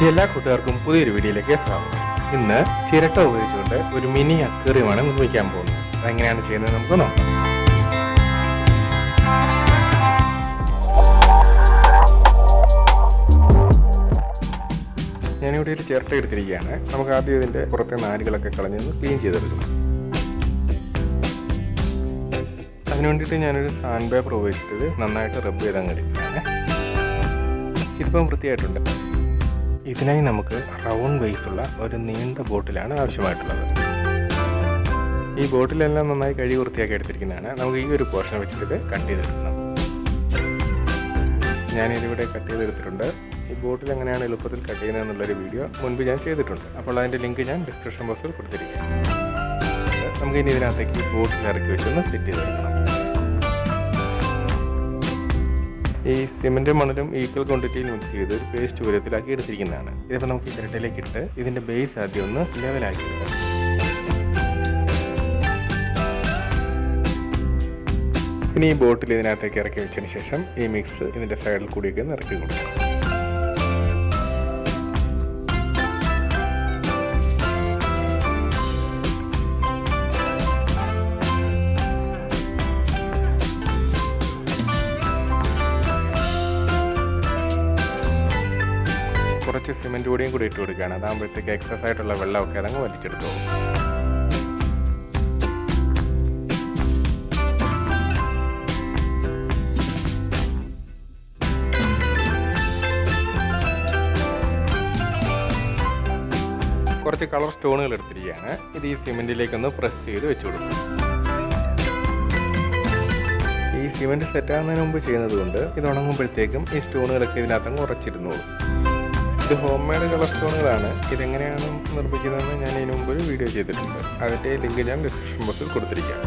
എല്ലാ കൂട്ടുകാർക്കും പുതിയൊരു വീഡിയോയിലേക്ക് സ്വാഗതം. ഇന്ന് ചിരട്ട ഉപയോഗിച്ചുകൊണ്ട് ഒരു മിനി അക്വേറിയമാണ് നിർമ്മിക്കാൻ പോകുന്നത്. അതെങ്ങനെയാണ് ചെയ്യുന്നത് നമുക്ക് നോക്കാം. ഞാനിവിടെ ഒരു ചിരട്ട എടുത്തിരിക്കുകയാണ്. നമുക്ക് ആദ്യം ഇതിൻ്റെ പുറത്തെ നാരുകളൊക്കെ കളഞ്ഞൊന്ന് ക്ലീൻ ചെയ്തെടുക്കണം. അതിനു വേണ്ടിയിട്ട് ഞാനൊരു സാൻഡ് പേപ്പർ ഉപയോഗിച്ചിട്ട് നന്നായിട്ട് റബ്ബ് ചെയ്ത് അങ്ങ് എടുക്കുകയാണ്. ഇതിപ്പം വൃത്തിയായിട്ടുണ്ട്. ഇതിനായി നമുക്ക് റൗണ്ട് ബേസുള്ള ഒരു നീണ്ട ബോട്ടിലാണ് ആവശ്യമായിട്ടുള്ളത്. ഈ ബോട്ടിലെല്ലാം നന്നായി കഴുകി വൃത്തിയാക്കി എടുത്തിരിക്കുന്നതാണ്. നമുക്ക് ഈ ഒരു പോർഷൻ വെച്ചിട്ട് കട്ട് ചെയ്തെടുക്കണം. ഞാനിതിവിടെ കട്ട് ചെയ്തെടുത്തിട്ടുണ്ട്. ഈ ബോട്ടിൽ എങ്ങനെയാണ് എളുപ്പത്തിൽ കട്ട് ചെയ്യുന്നത് എന്നുള്ളൊരു വീഡിയോ മുൻപ് ഞാൻ ചെയ്തിട്ടുണ്ട്. അപ്പോൾ അതിൻ്റെ ലിങ്ക് ഞാൻ ഡിസ്ക്രിപ്ഷൻ ബോക്സിൽ കൊടുത്തിരിക്കുകയാണ്. നമുക്ക് ഇനി ഇതിനകത്തേക്ക് ഈ ബോട്ടിൽ ഇറക്കി വെച്ചൊന്ന് സെറ്റ് ചെയ്തെടുക്കണം. ഈ സിമെൻറ്റും മണലും ഈക്വൽ ക്വാണ്ടിറ്റിയിൽ മിക്സ് ചെയ്ത് ഒരു പേസ്റ്റ് ഉയരത്തിലാക്കി എടുത്തിരിക്കുന്നതാണ്. ഇതിപ്പോൾ നമുക്ക് ഈ ചിരട്ടയിലേക്ക് ഇട്ട് ഇതിൻ്റെ ബേസ് ആദ്യം ഒന്ന് ലെവലാക്കി എടുക്കാം. ഇനി ഈ ബോട്ടിൽ ഇതിനകത്തേക്ക് ഇറക്കി വെച്ചതിന് ശേഷം ഈ മിക്സ് ഇതിൻ്റെ സൈഡിൽ കൂടിയൊക്കെ ഒന്ന് ഇറക്കി കൊടുക്കാം. കുറച്ച് സിമെൻറ്റ് പൊടിയും കൂടി ഇട്ട് കൊടുക്കുകയാണ്. അതാകുമ്പോഴത്തേക്ക് എക്സസ് ആയിട്ടുള്ള വെള്ളമൊക്കെ അതങ്ങ് വലിച്ചെടുത്തു. കുറച്ച് കളർ സ്റ്റോണുകൾ എടുത്തിരിക്കുകയാണ്. ഇത് ഈ സിമെൻറ്റിലേക്കൊന്ന് പ്രസ് ചെയ്ത് വെച്ച് കൊടുക്കും. ഈ സിമെൻറ്റ് സെറ്റാകുന്നതിന് മുമ്പ് ചെയ്യുന്നത് കൊണ്ട് ഇത് ഉണങ്ങുമ്പോഴത്തേക്കും ഈ സ്റ്റോണുകളൊക്കെ ഇതിനകത്തങ്ങ് ഉറച്ചിരുന്നോളൂ. ഇത് ഹോം മെയ്ഡ് കളർ സ്റ്റോണുകളാണ്. ഇതെങ്ങനെയാണ് നിർമ്മിക്കുന്നതെന്ന് ഞാൻ ഇതിനു മുമ്പ് ഒരു വീഡിയോ ചെയ്തിട്ടുണ്ട്. അതിൻ്റെ ലിങ്ക് ഞാൻ ഡിസ്ക്രിപ്ഷൻ ബോക്സിൽ കൊടുത്തിരിക്കുകയാണ്.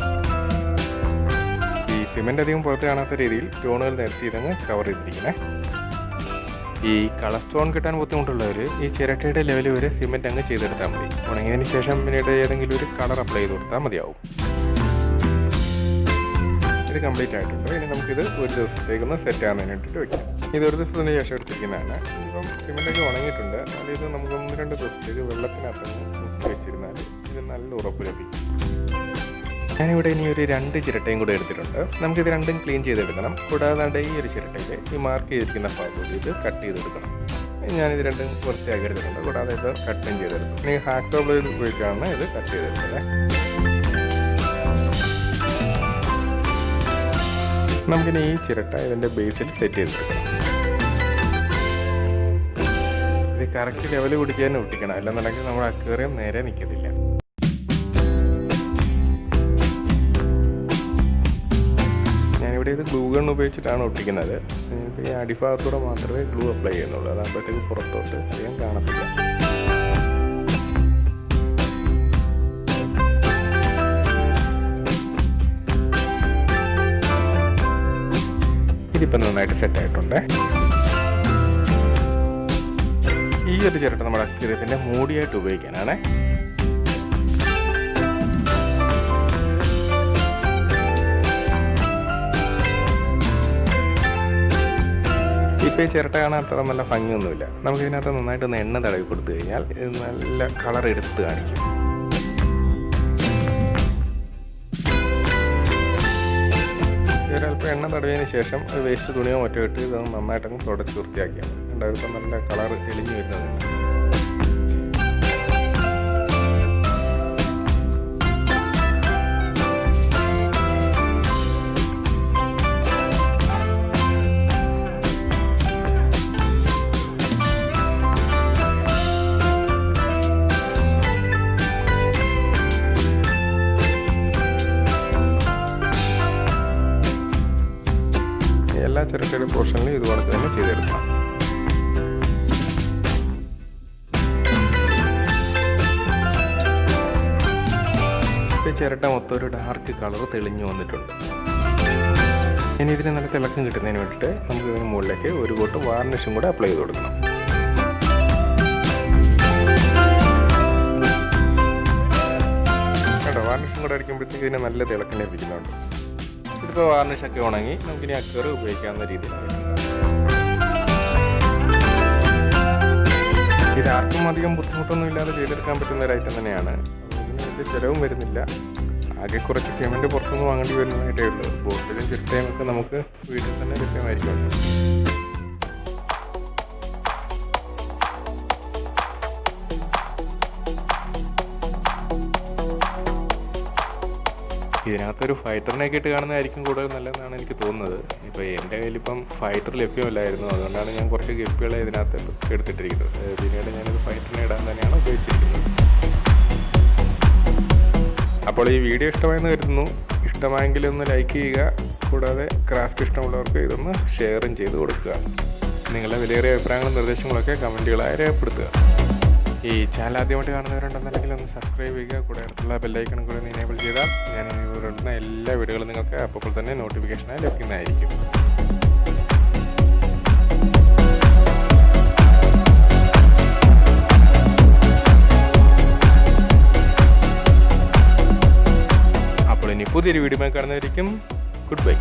ഈ സിമെൻറ്റ് അധികം പുറത്ത് കാണാത്ത രീതിയിൽ സ്റ്റോണുകൾ നിരത്തി ഇതങ്ങ് കവർ ചെയ്തിരിക്കണേ. ഈ കളർ സ്റ്റോൺ കിട്ടാൻ ബുദ്ധിമുട്ടുള്ളവർ ഈ ചിരട്ടയുടെ ലെവൽ വരെ സിമെൻറ്റ് അങ്ങ് ചെയ്തെടുത്താൽ മതി. ഉണങ്ങിയതിന് ശേഷം പിന്നീട് ഏതെങ്കിലും ഒരു കളർ അപ്ലൈ ചെയ്ത് കൊടുത്താൽ മതിയാവും. ഇത് കംപ്ലീറ്റ് ആയിട്ടുണ്ട്. ഇനി നമുക്കിത് ഒരു ദിവസത്തേക്കൊന്ന് സെറ്റ് ആകുന്നതിന് വേണ്ടിയിട്ട് വയ്ക്കാം. ഇത് ഒരു ദിവസത്തിന് ശേഷം എടുത്തിരിക്കുന്നതാണ്. ഇപ്പം സിമെൻറ്റൊക്കെ ഉണങ്ങിയിട്ടുണ്ട്. എന്നാലും ഇത് നമുക്ക് 1-2 ദിവസത്തേക്ക് വെള്ളത്തിനകത്ത് മുക്കി വെച്ചിരുന്നാൽ ഇത് നല്ല ഉറപ്പ് ലഭിക്കും. ഞാനിവിടെ ഇനി ഒരു 2 ചിരട്ടയും കൂടെ എടുത്തിട്ടുണ്ട്. നമുക്കിത് രണ്ടും ക്ലീൻ ചെയ്തെടുക്കണം. കൂടാതെ ഈ ഒരു ചിരട്ടയിൽ ഈ മാർക്ക് ചെയ്തിരിക്കുന്ന ഭാഗത്തോട് ഇത് കട്ട് ചെയ്തെടുക്കണം. ഞാനിത് രണ്ടും വൃത്തിയാക്കി എടുത്തിട്ടുണ്ട്. കൂടാതെ ഇത് കട്ടും ചെയ്തെടുത്തു. ഇനി ഹാക്സോ ബ്ലേഡ് ഉപയോഗിച്ചാണ് ഇത് കട്ട് ചെയ്തെടുത്തത്. നമുക്കിനി ഈ ചിരട്ട ഇതിൻ്റെ ബേസിൽ സെറ്റ് ചെയ്തെടുക്കണം. ഇത് കറക്റ്റ് ലെവൽ പിടിച്ച് തന്നെ ഒട്ടിക്കണം. അല്ലെന്നുണ്ടെങ്കിൽ നമ്മുടെ അക്വേറിയം നേരെ നിൽക്കത്തില്ല. ഞാനിവിടെ ഇത് ഗ്ലൂ ഗൺ ഉപയോഗിച്ചിട്ടാണ് ഒട്ടിക്കുന്നത്. ഇപ്പോൾ ഈ അടിഭാഗത്തൂടെ മാത്രമേ ഗ്ലൂ അപ്ലൈ ചെയ്യുന്നുള്ളൂ. അതാകുമ്പോഴത്തേക്ക് പുറത്തോട്ട് അധികം കാണത്തില്ല. ഇതിപ്പോൾ നന്നായിട്ട് സെറ്റായിട്ടുണ്ട്. ഈ ഒരു ചിരട്ട നമ്മുടെ അക്വേറിയത്തിൻ്റെ മൂടിയായിട്ട് ഉപയോഗിക്കാനാണ്. ഇപ്പോൾ ഈ ചിരട്ട കാണാൻ അത്ര നല്ല ഭംഗിയൊന്നുമില്ല. നമുക്കിതിനകത്ത് നന്നായിട്ട് എണ്ണ തടവി കൊടുത്തു കഴിഞ്ഞാൽ ഇത് നല്ല കളർ എടുത്ത് കാണിക്കും. ഒരല്പം എണ്ണ തടവിയതിന് ശേഷം വേസ്റ്റ് തുണിയോ മറ്റോ ഇട്ട് ഇത് നന്നായിട്ടങ്ങ് തുടച്ച് വൃത്തിയാക്കിയാണ്. ഉണ്ടായിരുമ്പോൾ നല്ല കളർ തെളിഞ്ഞു വരുന്നതുണ്ട്. എല്ലാ ചിരട്ടയുടെ പോർഷനിലും ഇതുപോലെ തന്നെ ചെയ്തെടുക്കാം. ഈ ചിരട്ട മൊത്തം ഒരു ഡാർക്ക് കളർ തെളിഞ്ഞു വന്നിട്ടുണ്ട്. ഇനി ഇതിന് നല്ല തിളക്കം കിട്ടുന്നതിന് വേണ്ടിയിട്ട് നമുക്ക് ഇതിന് മുകളിലേക്ക് ഒരു കോട്ട് വാർണിഷും കൂടെ അപ്ലൈ ചെയ്ത് കൊടുക്കണം. കേട്ടോ, വാർണിഷും കൂടെ അടിക്കുമ്പോഴത്തേക്ക് ഇതിന് നല്ല തിളക്കം ലഭിക്കുന്നുണ്ട്. ഇതിപ്പോൾ വാർണിഷൊക്കെ ഉണങ്ങി നമുക്കിനി അക്വേറിയം ഉപയോഗിക്കാവുന്ന രീതിയിലായിട്ടുണ്ട്. ഇതാർക്കും അധികം ബുദ്ധിമുട്ടൊന്നും ഇല്ലാതെ ചെയ്തെടുക്കാൻ പറ്റുന്ന ഒരു ഐറ്റം തന്നെയാണ്. ഇതിന് വലിയ ചിലവും വരുന്നില്ല. ആകെ കുറച്ച് സിമെൻറ്റ് പുറത്തുനിന്ന് വാങ്ങേണ്ടി വരുന്നതായിട്ടേ ഉള്ളൂ. ബോട്ടിലും ചിരട്ടയും ഒക്കെ നമുക്ക് വീട്ടിൽ തന്നെ ലഭ്യമായിരിക്കുമല്ലോ. ഇതിനകത്തൊരു ഫൈറ്ററിനെയൊക്കെ ഇട്ട് കാണുന്നതായിരിക്കും കൂടുതൽ നല്ലതെന്നാണ് എനിക്ക് തോന്നുന്നത്. ഇപ്പോൾ എൻ്റെ കയ്യിലിപ്പം ഫൈറ്റർ ലഭ്യമല്ലായിരുന്നു, അതുകൊണ്ടാണ് ഞാൻ കുറച്ച് ഗപ്പികളെ ഇതിനകത്ത് എടുത്തിട്ടിരിക്കുന്നത്. പിന്നീട് ഞാനത് ഫൈറ്ററിനെ ഇടാൻ തന്നെയാണ് ഉപയോഗിച്ചിരിക്കുന്നത്. അപ്പോൾ ഈ വീഡിയോ ഇഷ്ടമായെന്ന് കരുതുന്നു. ഇഷ്ടമായെങ്കിൽ ഒന്ന് ലൈക്ക് ചെയ്യുക. കൂടാതെ ക്രാഫ്റ്റ് ഇഷ്ടമുള്ളവർക്ക് ഇതൊന്ന് ഷെയറും ചെയ്ത് കൊടുക്കുക. നിങ്ങളുടെ വിലയേറിയ അഭിപ്രായങ്ങളും നിർദ്ദേശങ്ങളൊക്കെ കമൻറ്റുകളായി രേഖപ്പെടുത്തുക. ഈ ചാനൽ ആദ്യമായിട്ട് കാണുന്നവരുണ്ടെന്നുണ്ടെങ്കിൽ ഒന്ന് സബ്സ്ക്രൈബ് ചെയ്യുക. കൂടെ അടുത്തുള്ള ബെല്ലൈക്കണും കൂടെ ഒന്ന് എനേബിൾ ചെയ്താൽ ഞാൻ ഇടുന്ന എല്ലാ വീഡിയോകളും നിങ്ങൾക്ക് അപ്പോൾ തന്നെ നോട്ടിഫിക്കേഷനായി ലഭിക്കുന്നതായിരിക്കും. അപ്പോൾ ഇനി പുതിയൊരു വീഡിയോ കാണുന്നതായിരിക്കും. Good bye.